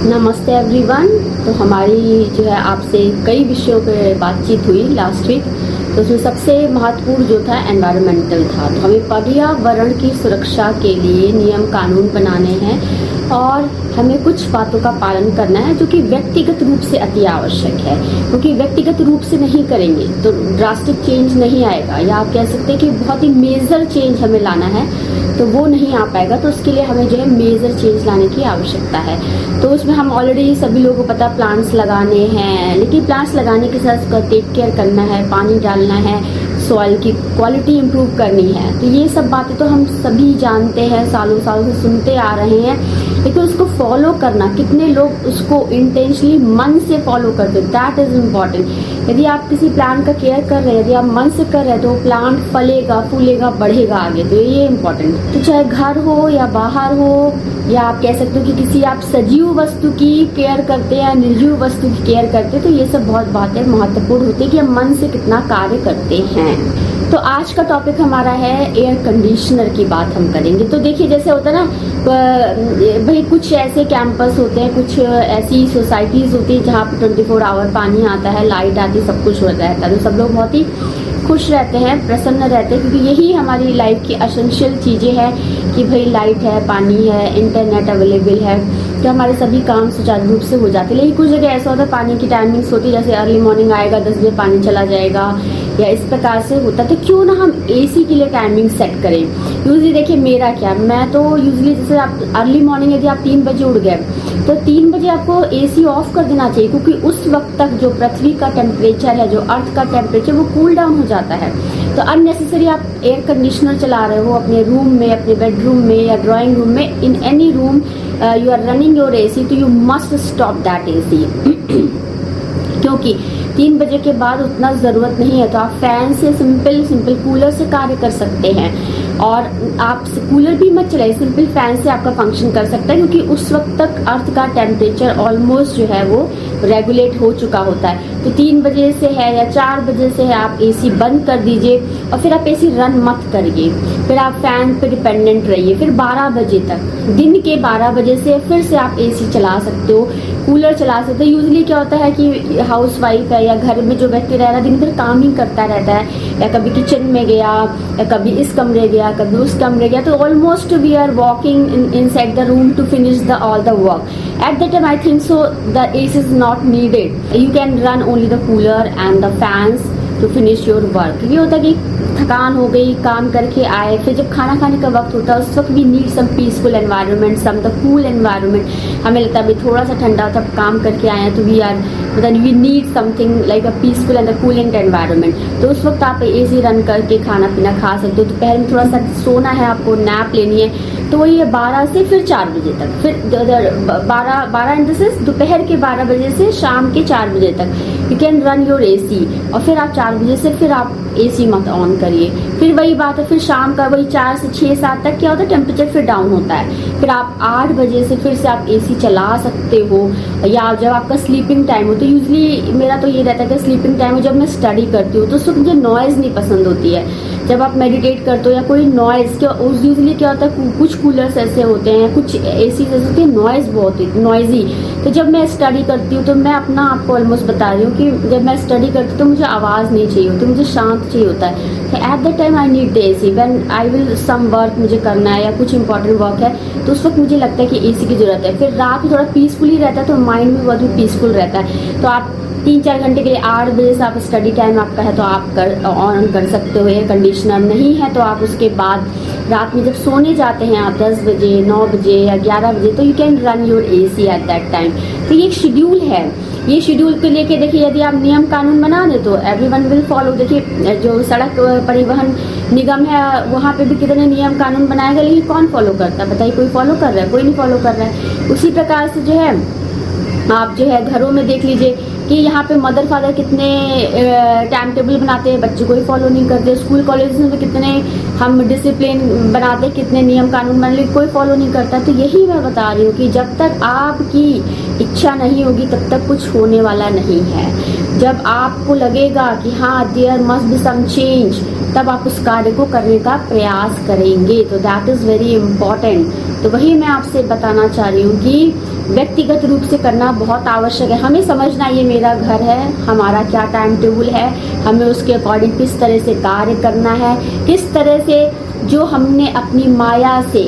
नमस्ते एवरीवन। तो हमारी जो है आपसे कई विषयों पे बातचीत हुई लास्ट वीक। तो उसमें सबसे महत्वपूर्ण जो था एनवायरमेंटल था। तो हमें पर्यावरण की सुरक्षा के लिए नियम कानून बनाने हैं और हमें कुछ बातों का पालन करना है जो कि व्यक्तिगत रूप से अति आवश्यक है, क्योंकि व्यक्तिगत रूप से नहीं करेंगे तो ड्रास्टिक चेंज नहीं आएगा, या आप कह सकते हैं कि बहुत ही मेजर चेंज हमें लाना है तो वो नहीं आ पाएगा। तो उसके लिए हमें जो है मेजर चेंज लाने की आवश्यकता है। तो उसमें हम ऑलरेडी सभी लोगों को पता प्लांट्स लगाने हैं, लेकिन प्लांट्स लगाने के साथ उसका टेक केयर करना है, पानी डालना है, सॉइल की क्वालिटी इम्प्रूव करनी है। तो ये सब बातें तो हम सभी जानते हैं, सालों सालों से सुनते आ रहे हैं, लेकिन उसको फॉलो करना, कितने लोग उसको इंटेंशनली मन से फॉलो करते हैं, दैट इज इम्पॉर्टेंट। यदि आप किसी प्लांट का केयर कर रहे हैं, यदि आप मन से कर रहे हैं, तो वो प्लांट फलेगा, फूलेगा, बढ़ेगा आगे। तो ये इम्पॉर्टेंट। तो चाहे घर हो या बाहर हो, या आप कह सकते हो कि किसी आप सजीव वस्तु की केयर करते हैं या निर्जीव वस्तु की केयर करते हैं, तो ये सब बहुत बातें महत्वपूर्ण होती है कि हम मन से कितना कार्य करते हैं। तो आज का टॉपिक हमारा है एयर कंडीशनर की बात हम करेंगे। तो देखिए, जैसे होता है ना भाई, कुछ ऐसे कैंपस होते हैं, कुछ ऐसी सोसाइटीज होती है जहाँ पर 24 आवर पानी आता है, लाइट आती है, सब कुछ होता है। तो सब लोग बहुत ही खुश रहते हैं, प्रसन्न रहते हैं, क्योंकि यही हमारी लाइफ की एसेंशियल चीज़ें हैं कि भाई लाइट है, पानी है, इंटरनेट अवेलेबल है, तो हमारे सभी काम सुचारू रूप से हो जाते हैं। लेकिन कुछ जगह ऐसा होता है पानी की टाइमिंग्स होती है, जैसे अर्ली मॉर्निंग आएगा, 10 बजे पानी चला जाएगा, या इस प्रकार से होता है। तो क्यों ना हम एसी के लिए टाइमिंग सेट करें। यूजली देखिए मेरा क्या, मैं तो यूजली जैसे आप अर्ली मॉर्निंग यदि आप 3 बजे उठ गए तो 3 बजे आपको एसी ऑफ कर देना चाहिए, क्योंकि उस वक्त तक जो पृथ्वी का टेम्परेचर है, जो अर्थ का टेम्परेचर, वो कूल डाउन हो जाता है। तो अननेसेसरी आप एयर कंडीशनर चला रहे हो अपने रूम में, अपने बेडरूम में या ड्राइंग रूम में, in any room you are running your AC, so you must stop that AC. क्योंकि 3 बजे के बाद उतना ज़रूरत नहीं है। तो आप फैन से, सिंपल कूलर से कार्य कर सकते हैं, और आप कूलर भी मत चलाइए, सिंपल फैन से आपका फंक्शन कर सकता है, क्योंकि उस वक्त तक अर्थ का टेम्परेचर ऑलमोस्ट जो है वो रेगुलेट हो चुका होता है। तो 3 बजे से है या 4 बजे से है, आप एसी बंद कर दीजिए और फिर आप एसी रन मत करिए, फिर आप फैन पे डिपेंडेंट रहिए। फिर 12 बजे तक, दिन के 12 बजे से फिर से आप एसी चला सकते हो, कूलर चला सकते हो। यूजली क्या होता है कि हाउस वाइफ है या घर में जो व्यक्ति रह रहा है, दिन भर काम ही करता रहता है, या कभी किचन में गया, या कभी इस कमरे गया, कभी उस कमरे गया, तो almost we are walking inside the room to finish the all the work. At that time I think so the AC is not needed, you can run only the cooler and the fans to finish your work. ये होता है कि थकान हो गई, काम करके आए, फिर जब खाना खाने का वक्त होता है उस वक्त we need some peaceful environment, some the cool environment. हमें लगता है अभी थोड़ा सा ठंडा होता है, काम करके आए हैं, तो we need something like a peaceful and the coolant environment. तो उस वक्त आप एसी रन करके खाना पीना खा सकते हो। दोपहर में थोड़ा सा सोना है, आपको नैप लेनी है, तो वही है 12 से फिर 4 बजे तक, फिर 12 इन द सेंस दोपहर के 12 बजे से शाम के 4 बजे तक you can run your AC, और फिर आप 4 बजे से फिर आप एसी मत ऑन करिए। फिर वही बात है, फिर शाम का वही 4 से 6-7 तक क्या होता है, टेम्परेचर फिर डाउन होता है। फिर आप 8 बजे से फिर से आप एसी चला सकते हो, या जब आपका स्लीपिंग टाइम हो। तो यूजली मेरा तो ये रहता है कि स्लीपिंग टाइम हो जब मैं स्टडी करती हूँ, तो उस वक्त मुझे नॉइज़ नहीं पसंद होती है। जब आप मेडिटेट करते हो या कोई नॉइज़, क्या यूजली क्या होता है, कुछ कूलर्स ऐसे होते हैं, कुछ एसी ऐसे होते हैं, नॉइज़ बहुत नॉइजी। तो जब मैं स्टडी करती हूँ, तो मैं अपना आपको ऑलमोस्ट बता रही हूँ कि जब मैं स्टडी करती हूँ तो मुझे आवाज़ नहीं चाहिए होती, मुझे शांत चाहिए होता है। At that time I need the AC when I will some work मुझे करना है या कुछ इंपॉर्टेंट वर्क है, तो उस वक्त मुझे लगता है कि एसी की जरूरत है। फिर रात में थोड़ा पीसफुली रहता है, तो माइंड भी बहुत ही पीसफुल रहता है। तो आप 3-4 घंटे के लिए 8 बजे से आप स्टडी टाइम आपका है तो आप ऑन कर सकते हो। एयर कंडीशनर नहीं है तो आप उसके बाद रात में जब सोने जाते हैं आप 10 बजे, 9 बजे या 11 बजे, तो you can run your AC eight that time. तो ये एक शेड्यूल है। ये शेड्यूल को लेके देखिए, यदि आप नियम कानून बना दे तो एवरीवन विल फॉलो। देखिए जो सड़क परिवहन निगम है वहाँ पे भी कितने नियम कानून बनाए गए, लेकिन कौन फॉलो करता है बताइए? कोई फॉलो कर रहा है? कोई नहीं फॉलो कर रहा है। उसी प्रकार से जो है आप जो है घरों में देख लीजिए कि यहाँ पे मदर फादर कितने टाइम टेबल बनाते हैं, बच्चे कोई फॉलो नहीं करते। स्कूल कॉलेज में कितने हम डिसिप्लिन बनाते, कितने नियम कानून बना, लेकिन कोई फॉलो नहीं करता। तो यही मैं बता रही हूँ कि जब तक आपकी इच्छा नहीं होगी तब तक कुछ होने वाला नहीं है। जब आपको लगेगा कि हाँ there must be some change, तब आप उस कार्य को करने का प्रयास करेंगे। तो दैट इज़ वेरी इम्पॉर्टेंट। तो वही मैं आपसे बताना चाह रही हूँ कि व्यक्तिगत रूप से करना बहुत आवश्यक है। हमें समझना ये मेरा घर है, हमारा क्या टाइम टेबल है, हमें उसके अकॉर्डिंग किस तरह से कार्य करना है, किस तरह से जो हमने अपनी माया से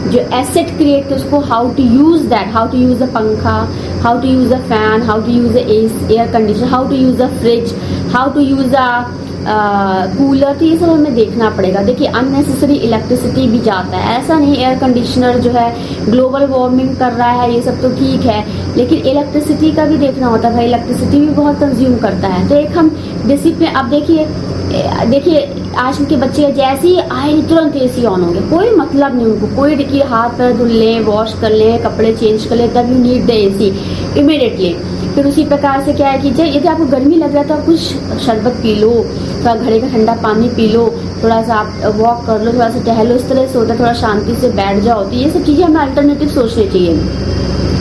जो एसेट क्रिएट किया उसको how to use that, how to use a पंखा, how to use a fan, how to use a air conditioner, how to use a fridge, how to use a cooler. तो ये सब हमें देखना पड़ेगा। देखिए अननेसेसरी इलेक्ट्रिसिटी भी जाता है, ऐसा नहीं एयर कंडीशनर जो है ग्लोबल वार्मिंग कर रहा है ये सब तो ठीक है, लेकिन इलेक्ट्रिसिटी का भी देखना होता है भाई, इलेक्ट्रिसिटी भी बहुत कंज्यूम करता है। तो एक हम डिसिप्लिन, अब देखिए आजकल के बच्चे जैसे ही आए तुरंत एसी ऑन हो गया, कोई मतलब नहीं उनको, कोई देखिए हाथ पैर धुल लें, वॉश कर लें, कपड़े चेंज कर लें, तब you need the AC immediately. फिर उसी प्रकार से क्या है कि यदि आपको गर्मी लग रहा है तो आप कुछ शरबत पी लो, थोड़ा घड़े का ठंडा पानी पी लो, थोड़ा सा आप वॉक कर लो, थोड़ा सा टहलो, इस तरह से होता है, थोड़ा शांति से बैठ जाओ। तो ये सब चीज़ें हमें अल्टरनेटिव सोचनी चाहिए।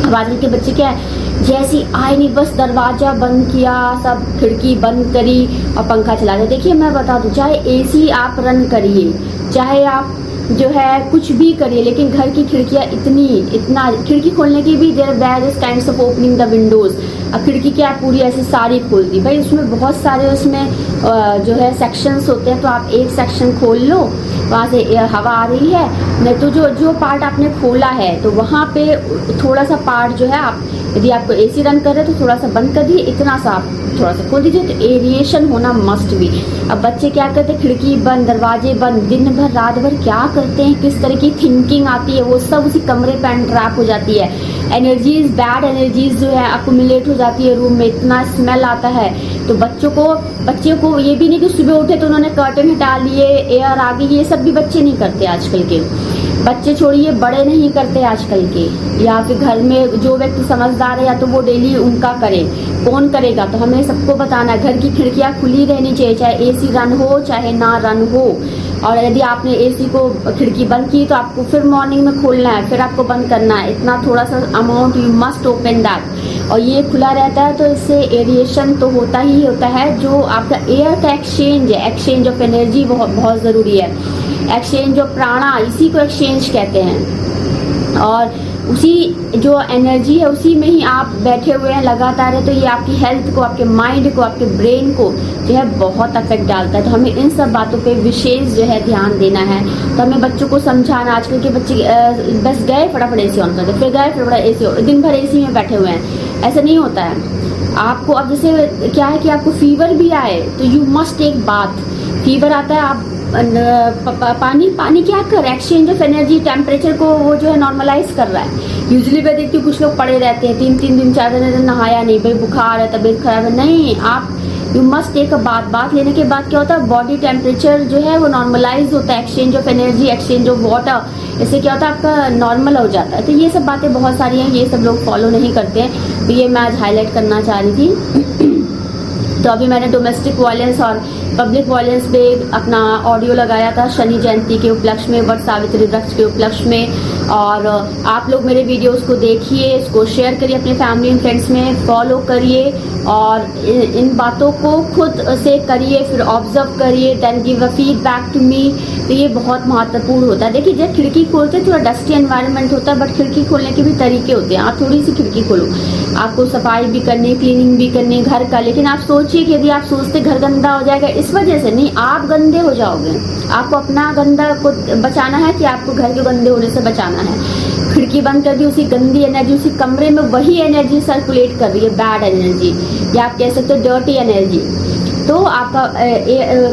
अब आजकल के बच्चे क्या है, जैसी आए नहीं बस दरवाजा बंद किया, सब खिड़की बंद करी और पंखा चला दिया। देखिए मैं बता दूं, चाहे एसी आप रन करिए, चाहे आप जो है कुछ भी करिए, लेकिन घर की खिड़कियाँ इतना खिड़की खोलने की भी there various kinds of opening the windows. अब खिड़की क्या है पूरी ऐसी सारी खोल दी भाई, उसमें बहुत सारे उसमें जो है सेक्शंस होते हैं, तो आप एक सेक्शन खोल लो, वहाँ से हवा आ रही है, नहीं तो जो पार्ट आपने खोला है तो वहाँ पे थोड़ा सा पार्ट जो है आप, यदि आपको एसी रन कर रहे हैं तो थोड़ा सा बंद कर दिए, इतना सा आप थोड़ा सा खोल दीजिए, तो एरिएशन होना मस्ट भी। अब बच्चे क्या करते हैं, खिड़की बंद, दरवाजे बंद, दिन भर रात भर क्या करते हैं, किस तरह की थिंकिंग आती है, वो सब उसी कमरे पे एंट्रैप हो जाती है। एनर्जीज, बैड एनर्जीज जो है अकुमुलेट हो जाती है रूम में, इतना स्मेल आता है। तो बच्चों को ये भी नहीं कि सुबह उठे तो उन्होंने कर्टन हटा लिए, एयर आ गई, ये सब भी बच्चे नहीं करते आजकल के बच्चे, छोड़िए बड़े नहीं करते आजकल के। या फिर घर में जो व्यक्ति समझदार है या तो वो डेली उनका करे, कौन करेगा? तो हमें सबको बताना है घर की खिड़कियां खुली रहनी चाहिए, चाहे एसी रन हो चाहे ना रन हो। और यदि आपने एसी को खिड़की बंद की तो आपको फिर मॉर्निंग में खोलना है, फिर आपको बंद करना है, इतना थोड़ा सा amount you must open that. और ये खुला रहता है तो इससे एरिएशन तो होता ही होता है, जो आपका एयर का एक्सचेंज है, एक्सचेंज ऑफ एनर्जी बहुत ज़रूरी है। एक्सचेंज ऑफ प्राणा, इसी को एक्सचेंज कहते हैं। और उसी जो एनर्जी है उसी में ही आप बैठे हुए हैं लगातार है, तो ये आपकी हेल्थ को, आपके माइंड को, आपके ब्रेन को जो है बहुत अफेक्ट डालता है। तो हमें इन सब बातों पे विशेष जो है ध्यान देना है। तो हमें बच्चों को समझाना, आजकल के बच्चे बस गए फटाफट एसी ऑन कर दे, फिर गए फटाफट एसी, दिन भर एसी में बैठे हुए हैं, ऐसा नहीं होता है। आपको अब जैसे क्या है कि आपको फीवर भी आए तो you must take bath. Fever आता है, आप पानी क्या कर, एक्सचेंज ऑफ एनर्जी, टेम्परेचर को वो जो है नॉर्मलाइज कर रहा है। यूजुअली मैं देखती हूँ कुछ लोग पड़े रहते हैं 3 दिन 4 दिन नहाया नहीं, भाई बुखार है, तबीयत खराब है, नहीं, आप you must take a bath. Bath लेने के बाद क्या होता है, बॉडी टेम्परेचर जो है वो नॉर्मलाइज होता है, exchange of energy, exchange of water, इससे क्या होता है आपका नॉर्मल हो जाता है। तो ये सब बातें बहुत सारी हैं, ये सब लोग फॉलो नहीं करते हैं, तो ये मैं आज हाईलाइट करना चाह रही थी। तो अभी मैंने डोमेस्टिक वायलेंस और पब्लिक वायलेंस पे अपना ऑडियो लगाया था शनि जयंती के उपलक्ष्य में, वट सावित्री व्रत के उपलक्ष्य में। और आप लोग मेरे वीडियोस को देखिए, इसको शेयर करिए अपने फैमिली एंड फ्रेंड्स में, फॉलो करिए और इन बातों को खुद से करिए, फिर ऑब्जर्व करिए, then give a feedback to me. तो ये बहुत महत्वपूर्ण होता है। देखिए जब खिड़की खोलते हैं थोड़ा डस्टी एनवायरनमेंट होता है, बट खिड़की खोलने के भी तरीके होते हैं। आप थोड़ी सी खिड़की खोलो, आपको सफाई भी करनी, क्लीनिंग भी करनी घर का, लेकिन आप सोचिए कि यदि आप सोचते घर गंदा हो जाएगा, इस वजह से नहीं, आप गंदे हो जाओगे। आपको अपना गंदा को बचाना है कि आपको घर के गंदे होने से बचाना है। खिड़की बंद कर दी, उसी गंदी एनर्जी उसी कमरे में वही एनर्जी सर्कुलेट कर रही है, बैड एनर्जी, या आप कह सकते हो डर्टी एनर्जी। तो आपका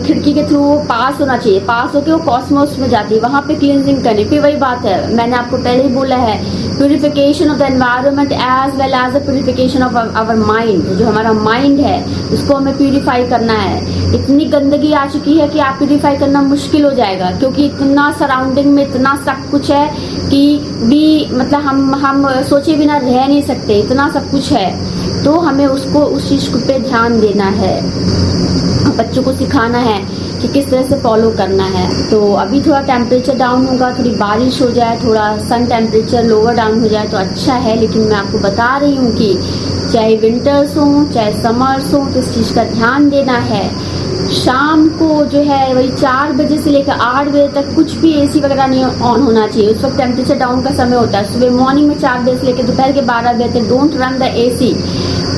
खिड़की के थ्रू पास होना चाहिए, पास होकर वो कॉस्मोस में जाती है, वहाँ पे क्लींजिंग करनी। फिर वही बात है, मैंने आपको पहले ही बोला है, purification of the environment as well as the purification of our mind. जो हमारा माइंड है उसको हमें प्यूरिफाई करना है। इतनी गंदगी आ चुकी है कि आप प्यूरिफाई करना मुश्किल हो जाएगा, क्योंकि इतना सराउंडिंग में इतना सब कुछ है कि भी मतलब हम सोचे बिना रह नहीं सकते, इतना सब कुछ है। तो हमें उसको उस चीज़ पे ध्यान देना है, बच्चों को सिखाना है कि किस तरह से फॉलो करना है। तो अभी थोड़ा टेम्परेचर डाउन होगा, थोड़ी बारिश हो जाए, थोड़ा सन टेम्परेचर लोअर डाउन हो जाए तो अच्छा है। लेकिन मैं आपको बता रही हूँ कि चाहे विंटर्स हो चाहे समर्स हो, तो इस चीज़ का ध्यान देना है शाम को जो है वही 4 बजे से लेकर 8 बजे तक कुछ भी एसी वगैरह नहीं ऑन होना चाहिए। उस वक्त टेम्परेचर डाउन का समय होता है। सुबह मॉर्निंग में 4 बजे से लेकर दोपहर के 12 बजे तक डोंट रन द एसी।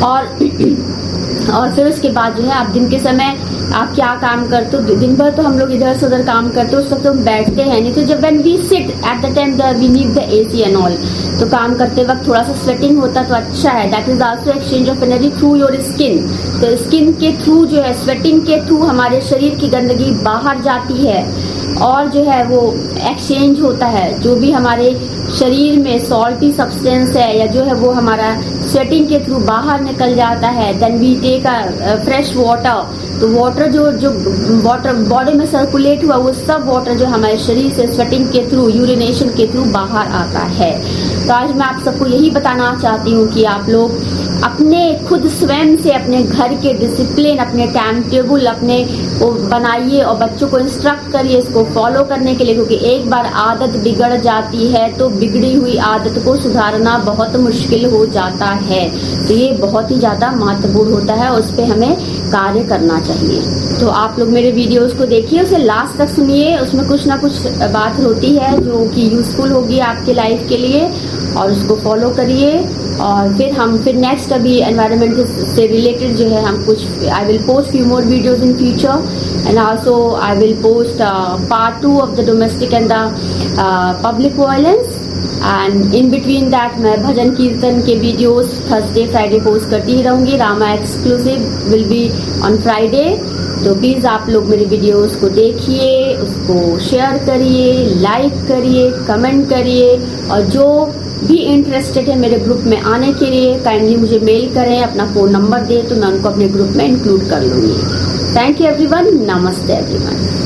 और फिर उसके बाद जो है आप दिन के समय आप क्या काम करते हो, दिन भर तो हम लोग इधर से उधर काम करते हो, उस वक्त हम बैठते हैं नहीं। तो जब when we sit at the time we need the AC and all, तो काम करते वक्त थोड़ा सा स्वेटिंग होता तो अच्छा है। That is also exchange of energy through your skin. तो स्किन के थ्रू जो है, स्वेटिंग के थ्रू हमारे शरीर की गंदगी बाहर जाती है और जो है वो एक्सचेंज होता है। जो भी हमारे शरीर में सॉल्टी सब्सटेंस है या जो है वो हमारा स्वेटिंग के थ्रू बाहर निकल जाता है। Then we take a fresh water. तो वाटर जो वाटर बॉडी में सर्कुलेट हुआ वो सब वाटर जो हमारे शरीर से स्वेटिंग के थ्रू, यूरिनेशन के थ्रू बाहर आता है। तो आज मैं आप सबको यही बताना चाहती हूँ कि आप लोग अपने खुद स्वयं से अपने घर के डिसिप्लिन, अपने टाइम टेबल अपने को बनाइए और बच्चों को इंस्ट्रक्ट करिए इसको फॉलो करने के लिए। क्योंकि एक बार आदत बिगड़ जाती है तो बिगड़ी हुई आदत को सुधारना बहुत मुश्किल हो जाता है। तो ये बहुत ही ज़्यादा महत्वपूर्ण होता है, उस पर हमें कार्य करना चाहिए। तो आप लोग मेरे वीडियोस को देखिए, उसे लास्ट तक सुनिए, उसमें कुछ ना कुछ बात होती है जो कि यूजफुल होगी आपके लाइफ के लिए, और उसको फॉलो करिए। और फिर नेक्स्ट अभी एनवायरनमेंट से रिलेटेड जो है हम कुछ I will post few more videos in future and also I will post part 2 of the domestic and the public violence. And in between that मैं भजन कीर्तन के वीडियोस थर्सडे फ्राइडे पोस्ट करती ही रहूँगी। Rama exclusive will be on Friday. तो please आप लोग मेरे videos को देखिए, उसको शेयर करिए, लाइक करिए, कमेंट करिए, और जो भी इंटरेस्टेड है मेरे ग्रुप में आने के लिए काइंडली मुझे मेल करें, अपना फ़ोन नंबर दें तो मैं उनको अपने ग्रुप में इंक्लूड कर लूँगी। Thank you everyone. नमस्ते एवरीवन।